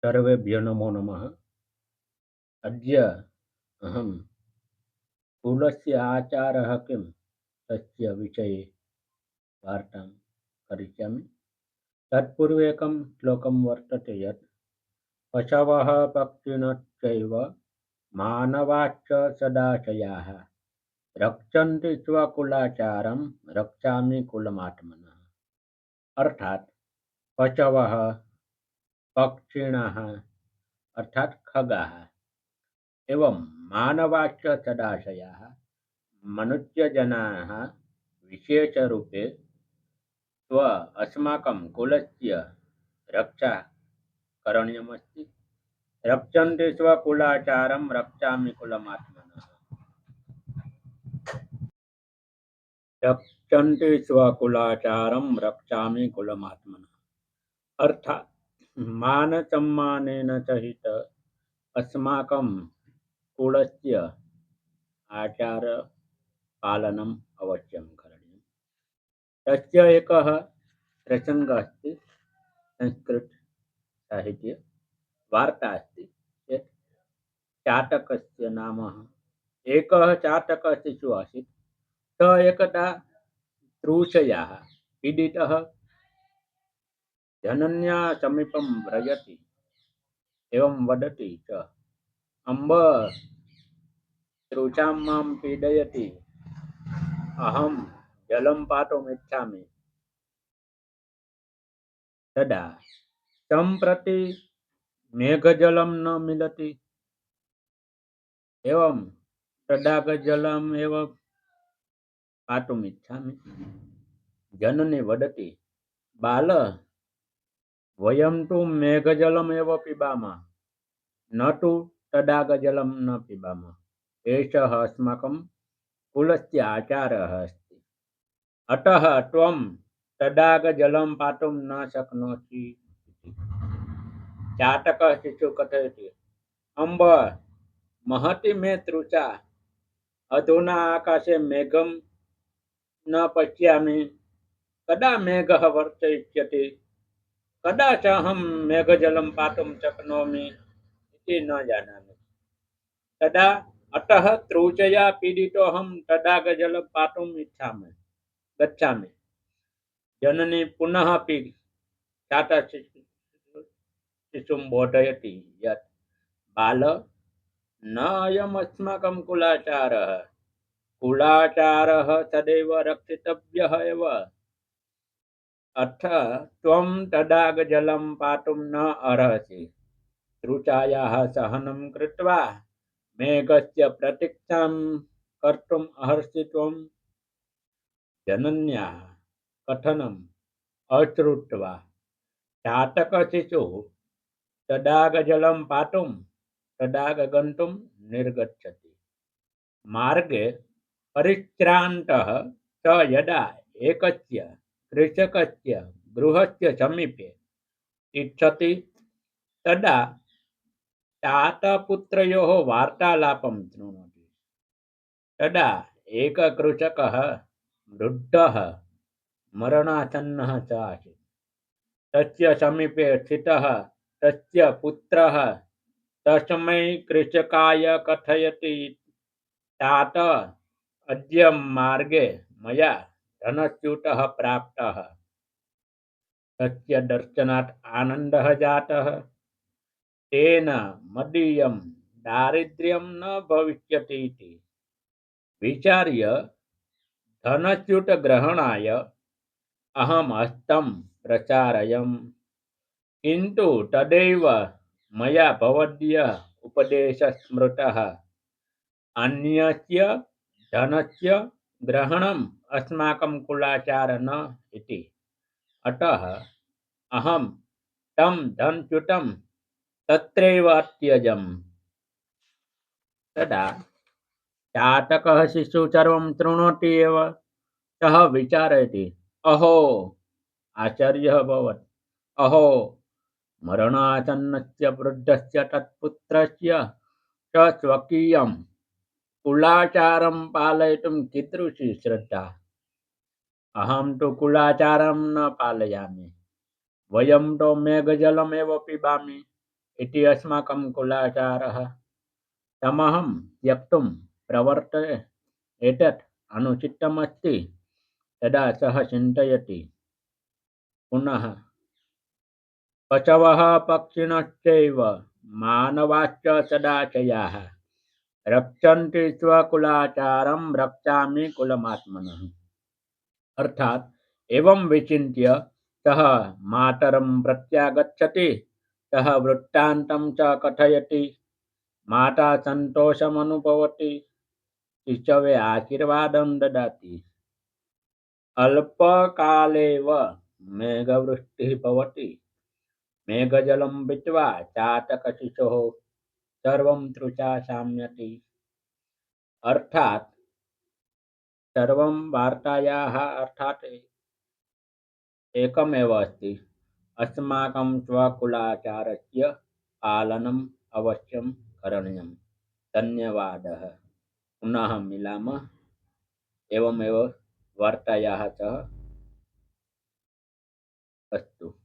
सर्वेभ्यो नमो नमः। अद्य अहं कुलस्य आचारः किं तस्य विषये वार्तां करिष्यामि। तत्पूर्वम् श्लोकं वर्तते यत् पशवः पक्षिणश्चैव मानवाश्च सदाशयाः रक्षन्ति स्वकुलाचारं रक्षामि कुलमात्मनः। अर्थात पशवः पक्षिणः अर्थात खगाः एवं मानवाश्च सदाशयाः मनुष्यजनाः विशेषरूपे अस्माकं कुलस्य रक्षा करणीयमस्ति। रक्षन्ति स्वकुलाचारं रक्षामि कुलमात्मनः। रक्षन्ति स्वकुलाचारं रक्षामि कुलमात्मनः अर्थात मानसम्मानेन सहित अस्माकं कुलस्य आचारपालनम् अवश्यं करणीयम्। तस्य एकः प्रसङ्गः अस्ति। संस्कृतसाहित्ये वार्ता अस्ति यत् चातकस्य नाम एकः चातकः शिशुः आसीत्। सः एकदा तृषयाः पीडितः जनन्या समीपं व्रजति एवं वदति च अम्ब तृषां मां पीडयति, अहं जलं पातुम् इच्छामि। तदा तं प्रति मेघजलं न मिलति, एवं तडागजलम् एव पातुम् इच्छामि। जननी वदति, बाल वयं तु मेघजलमेव पिबामः, न तु तडागजलं न पिबामः। एषः अस्माकं कुलस्य आचारः अस्ति। अतः त्वं तडागजलं पातुं न शक्नोषि। चातकः शिशुः कथयति, अम्ब महति मे तृषा, अधुना आकाशे मेघं न पश्यामि, कदा मेघः वर्षयिष्यति, कदा च अहं मेघजलं पातुं शक्नोमि इति न जानामि। तदा अतः तृषया पीडितोऽहं तडागजलं पातुम् गच्छामि। जननी पुनः अपि शिशुं बोधयति यत् बाल न अयम् अस्माकं कुलाचारः। कुलाचारः सदैव रक्षितव्यः एव। अथ त्वं तडागजलं पातुं न अर्हसि। तृषायाः सहनं कृत्वा मेघस्य प्रतीक्षां कर्तुम् अर्हसि त्वं। जनन्याः कथनम् अश्रुत्वा चातकशिशुः तडागजलं पातुं तडागगन्तुं निर्गच्छति। मार्गे परिश्रान्तः स यदा एकस्य कृषकस्य गृहस्य समीपे तिष्ठति तदा तातपुत्रयोः वार्तालापं शृणोति। तदा एकः कृषकः वृद्धः मरणासन्नः च आसीत्। तस्य समीपे स्थितः तस्य पुत्रः तस्मै कृषकाय कथयति, तात अद्य मार्गे मया धनस्यूतः प्राप्तः, तस्य दर्शनात् आनन्दः जातः, तेन मदीयं दारिद्र्यं न भविष्यति इति विचार्य धनस्यूतग्रहणाय अहं हस्तं प्रसारयम्, किन्तु तदैव मया भवदीयः उपदेशः स्मृतः, अन्यस्य धनस्य ग्रहणम् अस्माकं कुलाचारः न इति। अतः अहं तं धनस्यूतं तत्रैव अत्यजम्। तदा चातकः शिशुः सर्वं शृणोति एव। सः विचारयति, अहो आश्चर्यः अभवत्, अहो मरणासन्नस्य वृद्धस्य तत्पुत्रस्य च स्वकीयं कुलाचारं पालयितुं कीदृशी श्रद्धा। अहं तु कुलाचारं न पालयामि, वयं तु मेघजलमेव पिबामि, इति अस्माकं कुलाचारः। तमहं त्यक्तुं प्रवर्तते। एतत् अनुचितमस्ति। तदा सः चिन्तयति। पुनः पशवः पक्षिणश्चैव मानवाश्च सदाशयाः रक्षन्ति स्वकुलाचारं रक्षामि कुलमात्मनः। अर्थात एवं विचिन्त्य सः मातरं प्रत्यागच्छति। सः वृत्तान्तं च कथयति। माता सन्तोषमनुभवति। शिशवे आशीर्वादं ददाति। अल्पकालेव मेघवृष्टिः भवति। मेघजलं भित्त्वा चातकशिशोः सर्वं तृषा शाम्यति। अर्थात सर्वं वार्तायाः अर्थात् एकमेव अस्ति। अस्माकं स्वकुलाचारस्य पालनम् अवश्यं करणीयं। धन्यवादः। पुनः मिलामः एवमेव वार्तायाः सह। अस्तु।